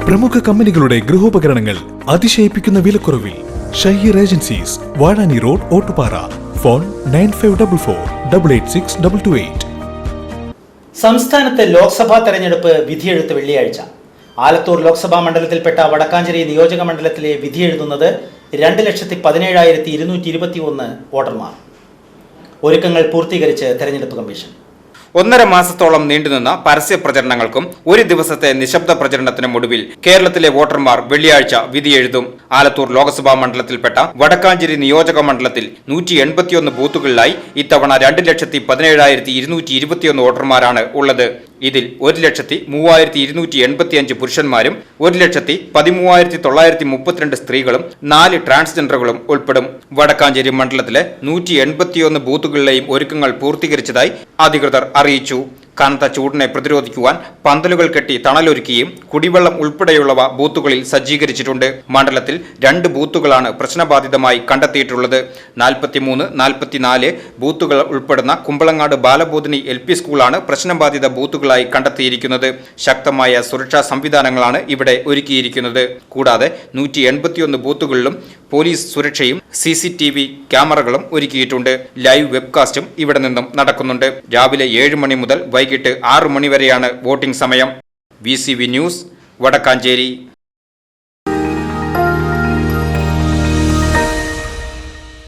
പ്രമുഖ കമ്പനികളുടെ ഗൃഹോപകരണങ്ങൾ അതിശയിപ്പിക്കുന്ന വിലക്കുറവിൽ. Shaheer agencies, Vazhani road, Ottupara. Phone 9544886228. സംസ്ഥാനത്ത് ലോക്സഭാ തെരഞ്ഞെടുപ്പ് വിധിയെഴുത്ത് വെള്ളിയാഴ്ച. ആലത്തൂർ ലോക്സഭാ മണ്ഡലത്തിൽപ്പെട്ട വടക്കാഞ്ചേരി നിയോജക മണ്ഡലത്തിലെ വിധിയെഴുതുന്നത് 2,17,221 വോട്ടർമാർ. ഒരുക്കങ്ങൾ പൂർത്തീകരിച്ച് തെരഞ്ഞെടുപ്പ് കമ്മീഷൻ. 1.5 മാസത്തോളം നീണ്ടുനിന്ന പരസ്യ പ്രചരണങ്ങൾക്കും ഒരു ദിവസത്തെ നിശബ്ദ പ്രചരണത്തിനും ഒടുവിൽ കേരളത്തിലെ വോട്ടർമാർ വെള്ളിയാഴ്ച വിധിയെഴുതും. ആലത്തൂർ ലോക്സഭാ മണ്ഡലത്തിൽപ്പെട്ട വടക്കാഞ്ചേരി നിയോജക മണ്ഡലത്തിൽ 181 ബൂത്തുകളിലായി ഇത്തവണ 2,17,221 വോട്ടർമാരാണ് ഉള്ളത്. ഇതിൽ 1,03,285 പുരുഷന്മാരും 1,13,932 സ്ത്രീകളും 4 ട്രാൻസ്ജെൻഡറുകളും ഉൾപ്പെടും. വടക്കാഞ്ചേരി മണ്ഡലത്തിലെ 181 ബൂത്തുകളിലെയും ഒരുക്കങ്ങൾ പൂർത്തീകരിച്ചതായി അധികൃതർ അറിയിച്ചു. കനത്ത ചൂടിനെ പ്രതിരോധിക്കുവാൻ പന്തലുകൾ കെട്ടി തണലൊരുക്കിയും കുടിവെള്ളം ഉൾപ്പെടെയുള്ളവ ബൂത്തുകളിൽ സജ്ജീകരിച്ചിട്ടുണ്ട്. മണ്ഡലത്തിൽ 2 ബൂത്തുകളാണ് പ്രശ്നബാധിതമായി കണ്ടെത്തിയിട്ടുള്ളത്. 43, 44 ബൂത്തുകൾ ഉൾപ്പെടുന്ന കുമ്പളങ്ങാട് ബാലബോധിനി LP സ്കൂളാണ് പ്രശ്നബാധിത ബൂത്തുകളായി കണ്ടെത്തിയിരിക്കുന്നത്. ശക്തമായ സുരക്ഷാ സംവിധാനങ്ങളാണ് ഇവിടെ ഒരുക്കിയിരിക്കുന്നത്. കൂടാതെ 181 ബൂത്തുകളിലും പോലീസ് സുരക്ഷയും CCTV ക്യാമറകളും ഒരുക്കിയിട്ടുണ്ട്. ലൈവ് വെബ്കാസ്റ്റും ഇവിടെ നിന്നും നടക്കുന്നുണ്ട്. രാവിലെ 7 മണി മുതൽ വൈകിട്ട് 6 മണി വരെയാണ് വോട്ടിംഗ് സമയം. VCV news, Vadakkanchery.